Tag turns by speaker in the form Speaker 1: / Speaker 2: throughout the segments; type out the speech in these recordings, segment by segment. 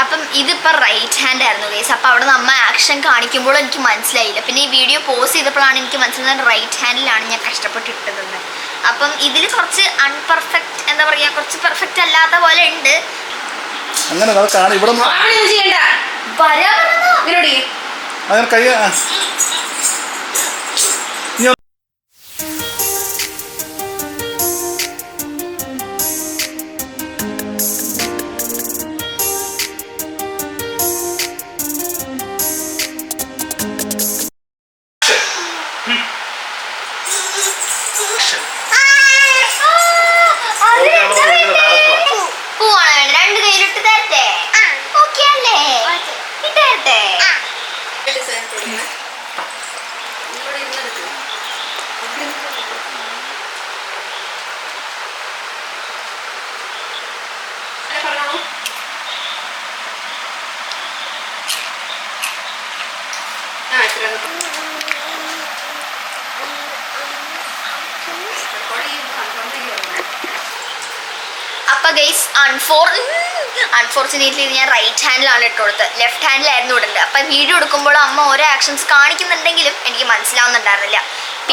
Speaker 1: അപ്പം ഇതിപ്പോ right hand ആയിരുന്നു ഗൈസ്. അപ്പൊ അവിടെ അമ്മ ആക്ഷൻ കാണിക്കുമ്പോൾ എനിക്ക് മനസ്സിലായില്ല. പിന്നെ ഈ വീഡിയോ പോസ്റ്റ് ചെയ്തപ്പോഴാണ് എനിക്ക് മനസ്സിലായത് റൈറ്റ് ഹാൻഡിലാണ് ഞാൻ കഷ്ടപ്പെട്ട് ഇട്ടതെന്ന്. അപ്പം ഇതിൽ കുറച്ച് അൺപെർഫെക്റ്റ്, എന്താ പറയാ, കുറച്ച് പെർഫെക്റ്റ് അല്ലാത്ത പോലെ ഉണ്ട്.
Speaker 2: അങ്ങനെ അപ്പൊ ഗൈസ് അൺഫോർച്ചുനേറ്റ്ലി ഇത് ഞാൻ റൈറ്റ് ഹാൻഡിലാണ് ഇട്ട് കൊടുത്തത്, ലെഫ്റ്റ് ഹാൻഡിലായിരുന്നു ഇടേണ്ടത്. അപ്പൊ വീഡിയോ എടുക്കുമ്പോൾ അമ്മ ഓരോ ആക്ഷൻസ് കാണിക്കുന്നുണ്ടെങ്കിലും എനിക്ക് മനസ്സിലാവുന്നുണ്ടായിരുന്നില്ല.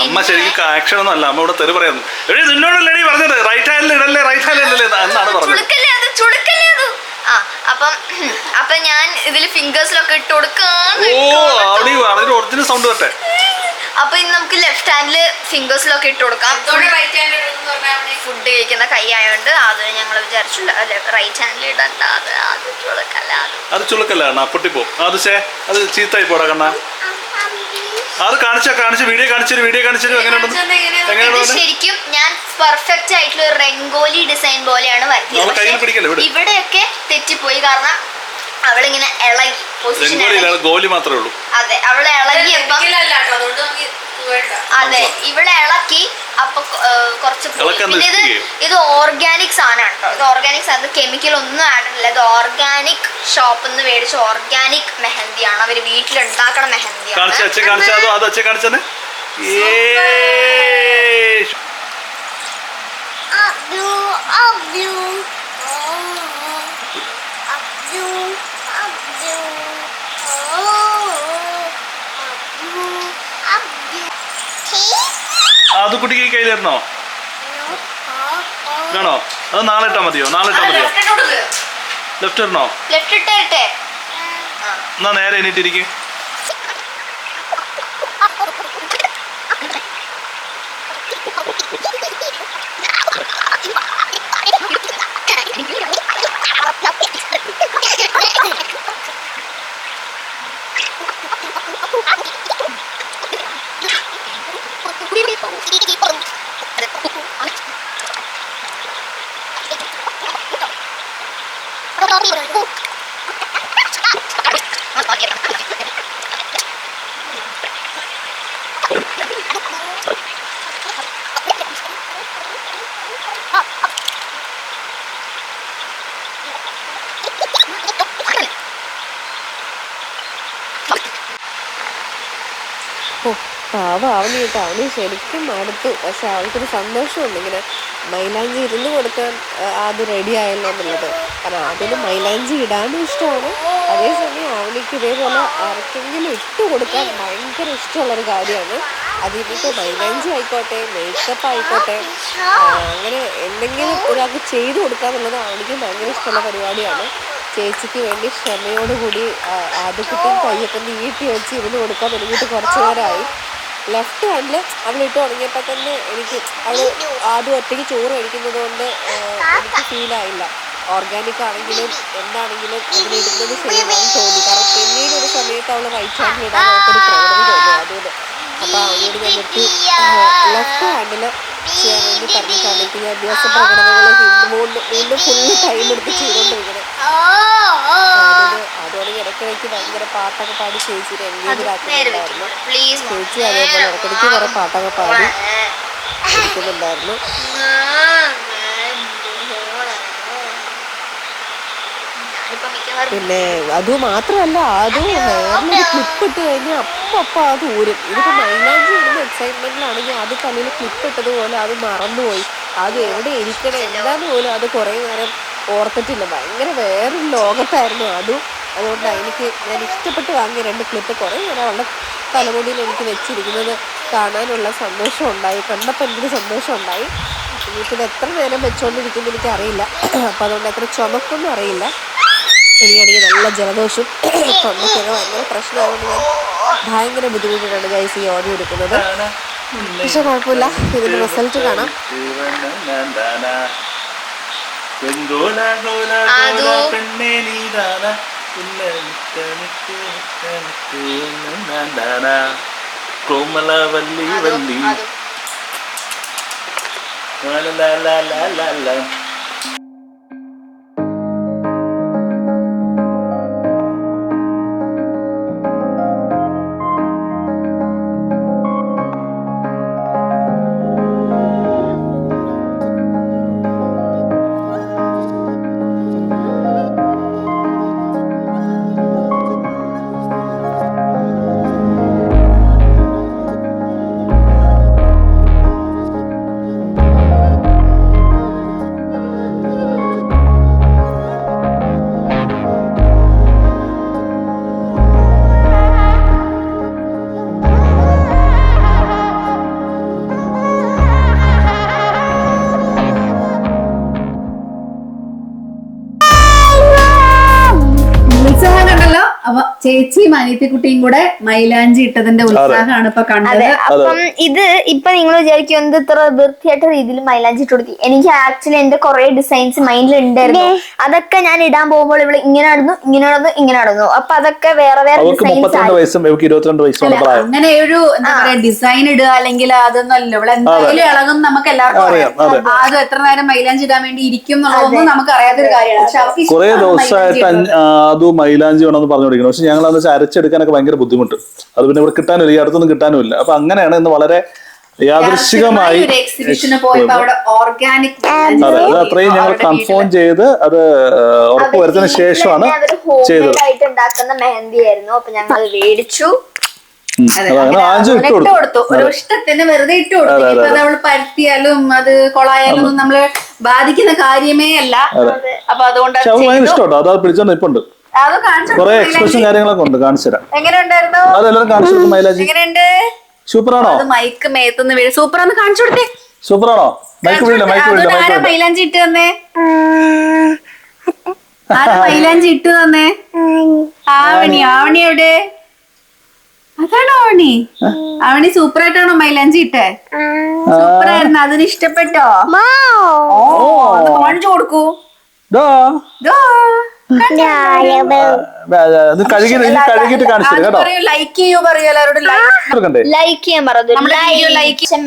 Speaker 2: അമ്മ ശരിക്കും ആക്ഷൻ ഒന്നും അല്ല, അമ്മ ഇവിടെ തെറി പറയുന്നു. നിന്നോടല്ലേ പറഞ്ഞത് റൈറ്റ് ഹാൻഡിൽ ഇടല്ലേ, റൈറ്റ് ഹാൻഡിൽ ഇടല്ലേ എന്നാണ് പറഞ്ഞത്.
Speaker 1: ചുളുക്കല്ലേ അത്. അപ്പൊ ഞാൻ ഇതില് ഫിംഗേഴ്സിലൊക്കെ ഇട്ട് കൊടുക്കാൻ.
Speaker 2: ഒറിജിനൽ സൗണ്ട് വരട്ടെ.
Speaker 1: അപ്പൊ ഇന്ന് നമുക്ക് ലെഫ്റ്റ് ഹാൻഡില് ഫിംഗേഴ്സിലൊക്കെ ഇട്ട് കൊടുക്കാം. ഫുഡ് കഴിക്കുന്ന കൈ ആയതുകൊണ്ട് അത് ഞങ്ങൾ വിചാരിച്ചു റൈറ്റ് ഹാൻഡിൽ ഇടണ്ട.
Speaker 2: അത് ചുളുക്കല്ല, പൊട്ടിപ്പോ. അത് ചീത്തായി പോടാ കണ്ണ. അത് കാണിച്ചു വീഡിയോ കാണിച്ചു എങ്ങനെയുണ്ട്.
Speaker 1: ശരിക്കും ഞാൻ പെർഫെക്റ്റ് ആയിട്ടുള്ള ഒരു രംഗോലി ഡിസൈൻ പോലെയാണ് വരുന്നത്. ഇവിടെയൊക്കെ തെറ്റിപ്പോയി, കാരണം അവളിങ്ങനെ ഇളകി
Speaker 2: ഗോലി മാത്രമേ ഉള്ളൂ.
Speaker 1: അതെ, അവള് ഇളകിയപ്പോ അതെ ഇവിടെ ഇളക്കി. അപ്പൊ കുറച്ച് ഇത് ഓർഗാനിക് സാധനമാണ് കേട്ടോ. ഇത് ഓർഗാനിക് സാധനം, കെമിക്കൽ ഒന്നും ആഡില്ല. ഇത് ഓർഗാനിക് ഷോപ്പിൽ നിന്ന് മേടിച്ച ഓർഗാനിക് മെഹന്തിയാണ്. അവര് വീട്ടിലുണ്ടാക്കണ മെഹന്തിയാണ്.
Speaker 2: അത് കുട്ടിക്ക് കയ്യിലിരുന്നോ? വേണോ? അത് നാളെ ഇട്ടാ മതിയോ? ലെഫ്റ്റ് ഇടണോ? എന്നാ നേരെ എണീറ്റിരിക്കും.
Speaker 3: പാവ അവന് കേട്ടോ, അവന് ശരിക്കും മടുത്തു. പക്ഷെ അവൾക്കൊരു സന്തോഷമുണ്ട് ഇങ്ങനെ മൈലാഞ്ചി ഇരുന്ന് കൊടുക്കാൻ അത് റെഡി ആയല്ലോ എന്നുള്ളത്. കാരണം അതിന് മൈലാഞ്ചി ഇടാനും ഇഷ്ടമാണ്, അതേസമയം അവനിക്ക് ഇതേപോലെ ആർക്കെങ്കിലും ഇട്ട് കൊടുക്കാൻ ഭയങ്കര ഇഷ്ടമുള്ളൊരു കാര്യമാണ്. അതിനിപ്പോൾ മൈലാഞ്ചി ആയിക്കോട്ടെ, മേക്കപ്പ് ആയിക്കോട്ടെ, അങ്ങനെ എന്തെങ്കിലും ഒരാൾക്ക് ചെയ്തു കൊടുക്കാന്നുള്ളത് അവനിക്ക് ഭയങ്കര ഇഷ്ടമുള്ള പരിപാടിയാണ്. ചേച്ചിക്ക് വേണ്ടി ക്ഷമയോടുകൂടി ആദ്യക്കുട്ടിയും കയ്യൊക്കെ നീട്ടി വെച്ച് ഇരുന്ന് കൊടുക്കാൻ തുടങ്ങിയിട്ട് കുറച്ച് നേരമായി. ലെഫ്റ്റ് ഹാൻഡിൽ അവളിട്ട് തുടങ്ങിയപ്പോൾ തന്നെ എനിക്ക് അവൾ ആദ്യം ഒറ്റയ്ക്ക് ചോറ് കഴിക്കുന്നത് കൊണ്ട് എനിക്ക് ഫീലായില്ല. ഓർഗാനിക് ആണെങ്കിലും എന്താണെങ്കിലും അതിലിടുന്നത് ശരിയാണെന്ന് തോന്നി. കാരണം പിന്നീട് ഒരു സമയത്ത് അവൾ റൈറ്റ് ഹാൻഡിൽ ഇടാൻ നമുക്കൊരു പ്രവണത തോന്നി അതുകൊണ്ട്. അപ്പോൾ അവളോട് ഞാൻ നിർത്തി ലെഫ്റ്റ് ഹാൻഡിൽ ചെയ്യാൻ വേണ്ടി പറഞ്ഞിട്ടാണ് ഇപ്പോൾ ഈ അഭ്യാസ പ്രകടനങ്ങൾ വീണ്ടും ഫുള്ള് ടൈം എടുത്ത് ചെയ്തുകൊണ്ടിരിക്കുന്നത്. അതുകൊണ്ട് ഇടയ്ക്കിടയ്ക്ക് ഭയങ്കര പാട്ടൊക്കെ പാടി ചേച്ചിയുടെ എൻഗേജ് ആക്കുന്നുണ്ടായിരുന്നു. ചേച്ചി അതേപോലെ ഇടയ്ക്കിടയ്ക്ക് കുറെ പാട്ടൊക്കെ പാടി ഇരിക്കുന്നുണ്ടായിരുന്നു. പിന്നെ അത് മാത്രമല്ല, അതും ഹെയറിലൊരു ക്ലിപ്പ് ഇട്ട് കഴിഞ്ഞാൽ അപ്പം അത് ഊരും. ഇതിപ്പോൾ മൈലാഞ്ചി ഇടുന്ന എക്സൈറ്റ്മെന്റിലാണെങ്കിൽ അത് തലയിൽ ക്ലിപ്പ് ഇട്ടതുപോലെ അത് മറന്നുപോയി. അത് എവിടെ ഇരിക്കണം എന്താന്ന് പോലും അത് കുറേ നേരം ഓർത്തിട്ടില്ല. ഭയങ്കര വേറൊരു ലോകത്തായിരുന്നു അതും. അതുകൊണ്ട് എനിക്ക് ഞാൻ ഇഷ്ടപ്പെട്ട് വാങ്ങിയ 2 ക്ലിപ്പ് കുറേ നേരം അവളുടെ തലമുടിയിൽ എനിക്ക് വെച്ചിരിക്കുന്നത് കാണാനുള്ള സന്തോഷം ഉണ്ടായി. കണ്ടപ്പോൾ എനിക്കൊരു സന്തോഷം ഉണ്ടായി. ഇനിയിപ്പോൾ ഇത് എത്ര നേരം വെച്ചുകൊണ്ടിരിക്കുമെന്ന് എനിക്കറിയില്ല. അപ്പോൾ അതുകൊണ്ട് എത്ര ചുമക്കൊന്നും അറിയില്ല. എനിക്കാണെങ്കിൽ നല്ല ജലദോഷം തൊണ്ടയ്ക്കൊക്കെ ഭയങ്കര പ്രശ്നമായതുകൊണ്ട് ഞാൻ ഭയങ്കര ബുദ്ധിമുട്ടിട്ടാണ് ഗൈസ് ഈ ഓഡിയോ എടുക്കുന്നത്. പക്ഷെ കുഴപ്പമില്ല, ഇതിൻ്റെ റിസൾട്ട് കാണാം.
Speaker 2: കോമലവല്ലി വല്ലി
Speaker 4: അപ്പൊ ചേച്ചിയും അനിയത്തിക്കുട്ടിയും കൂടെ മൈലാഞ്ചി ഇട്ടതിന്റെ ഉത്സാഹമാണ് ഇപ്പൊ കണ്ടത്.
Speaker 1: അപ്പം ഇത് ഇപ്പൊ നിങ്ങൾ വിചാരിക്കും എന്ത് ഇത്ര വൃത്തിയായിട്ട് രീതിയിൽ മൈലാഞ്ചി ഇട്ട് കൊടുത്തി. എനിക്ക് ആക്ച്വലി എന്റെ കുറെ ഡിസൈൻസ് മൈൻഡിൽ ഉണ്ടായിരുന്നു. അതൊക്കെ ഞാൻ ഇടാൻ പോകുമ്പോൾ ഇവിടെ ഇങ്ങനെ നടന്നു, ഇങ്ങനെ നടന്നു, ഇങ്ങനെ നടന്നു. അപ്പൊ അതൊക്കെ വേറെ വേറെ ഡിസൈൻസ്
Speaker 4: അങ്ങനെ ഒരു എന്താ പറയാ ഡിസൈൻ ഇടുക അല്ലെങ്കിൽ അതൊന്നും അല്ലല്ലോ. ഇവിടെ എന്തായാലും ഇളകും നമുക്ക് എല്ലാവർക്കും അറിയാം. അത് എത്ര നേരം മൈലാഞ്ചി ഇടാൻ വേണ്ടി ഇരിക്കും എന്നുള്ളതൊന്നും നമുക്ക് അറിയാത്തൊരു കാര്യമാണ്. പക്ഷെ അവർക്ക്
Speaker 2: കുറെ ദിവസമായിട്ട് അത് മൈലാഞ്ചി വേണമെന്ന് പറഞ്ഞുകൊണ്ടിരിക്കുന്നു. പക്ഷെ ഞങ്ങൾ അന്ന് അരച്ചെടുക്കാനൊക്കെ ഭയങ്കര ബുദ്ധിമുട്ട്. അത് പിന്നെ ഇവിടെ കിട്ടാനും ഈ അടുത്തൊന്നും കിട്ടാനുമില്ല. അപ്പൊ അങ്ങനെയാണ് ഇന്ന് വളരെ യാദൃശ്ചികമായി അത് അത്രയും ഞങ്ങൾ കൺഫേം ചെയ്ത് അത് ഉറപ്പുവരുത്തിന് ശേഷമാണ് ചെയ്തത്.
Speaker 1: ഉണ്ടാക്കുന്ന മെഹന്തി ആയിരുന്നു. അപ്പൊ ഞങ്ങൾ അത് മേടിച്ചു.
Speaker 4: ഇട്ട് കൊടുത്തു, ഒരു ഇഷ്ടത്തിന് വെറുതെ ഇട്ട് കൊടുത്തു. ഇപ്പൊ അത് അവള് പരത്തിയാലും അത് കൊളായാലും നമ്മള് ബാധിക്കുന്ന കാര്യമേ അല്ല. അപ്പൊ അതുകൊണ്ട്
Speaker 2: ഇഷ്ടമുണ്ടോ? അത് പിടിച്ചോണ്ട് ഇപ്പൊ ഉണ്ട്. കുറെ എക്സ്പ്രഷൻ കാര്യങ്ങളൊക്കെ ഉണ്ട്, കാണിച്ചു തരാം.
Speaker 4: എങ്ങനെയുണ്ടായിരുന്നു?
Speaker 2: അതെല്ലാരും കാണിച്ചു കൊടുക്കും. മൈലാജി
Speaker 4: എങ്ങനെയുണ്ട്?
Speaker 2: സൂപ്പറാണോ?
Speaker 4: മൈക്ക് മേത്തുനിന്ന് വീഴും. സൂപ്പറാന്ന് കാണിച്ചു കൊടുത്തേ.
Speaker 2: സൂപ്പറാണോ? മൈക്ക് വീഴില്ല, മൈക്ക് വീഴില്ല.
Speaker 4: മൈലാഞ്ചി ഇട്ട് തന്നേ. മൈലാഞ്ചി ഇട്ട് തന്നേ. ആവണി, ആവണി എവിടെ? അതാണോ ആവണി? ആവണി സൂപ്പറായിട്ടാണോ മൈലാഞ്ചി ഇട്ടേ? സൂപ്പറായിരുന്നു. അതിന് ഇഷ്ടപ്പെട്ടോ? ഓ, അത് കാണിച്ചു കൊടുക്കൂ.
Speaker 2: കഴുകിട്ട് കാണിച്ചു കേട്ടോ.
Speaker 4: ലൈക്ക് ചെയ്യൂ പറയൂ എല്ലാവരോടും.
Speaker 1: ലൈക്ക് ചെയ്യാൻ പറഞ്ഞു.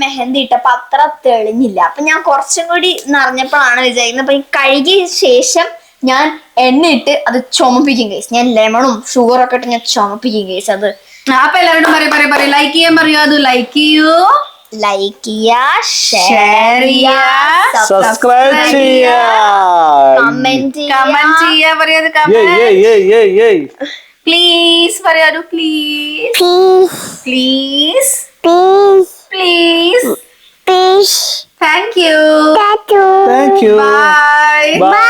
Speaker 1: മെഹന്തി ഇട്ടപ്പോ അത്ര തെളിഞ്ഞില്ല. അപ്പൊ ഞാൻ കുറച്ചും കൂടി നിറഞ്ഞപ്പോഴാണ് വിചാരിക്കുന്നത്. അപ്പൊ ഈ കഴുകിയ ശേഷം ഞാൻ എണ്ണ ഇട്ട് അത് ചുമപ്പിക്കും കേസ്. ഞാൻ ലെമണും ഷുഗറൊക്കെ ഇട്ട് ഞാൻ ചുമപ്പിക്കും കേസ്. അത്
Speaker 4: അപ്പൊ എല്ലാവരോടും പറയൂ ലൈക്ക് ചെയ്യാൻ പറയൂ. അത് ലൈക്ക് ചെയ്യൂ,
Speaker 1: ലൈക്ക് ചെയ്യാ, ഷെയർ ചെയ്യാ,
Speaker 2: സബ്സ്ക്രൈബ് ചെയ്യാ,
Speaker 1: കമന്റ്
Speaker 4: ചെയ്യാ. പറയാത് പ്ലീസ് പറയാലോ. Please please please. Thank you.
Speaker 2: Thank you.
Speaker 4: By.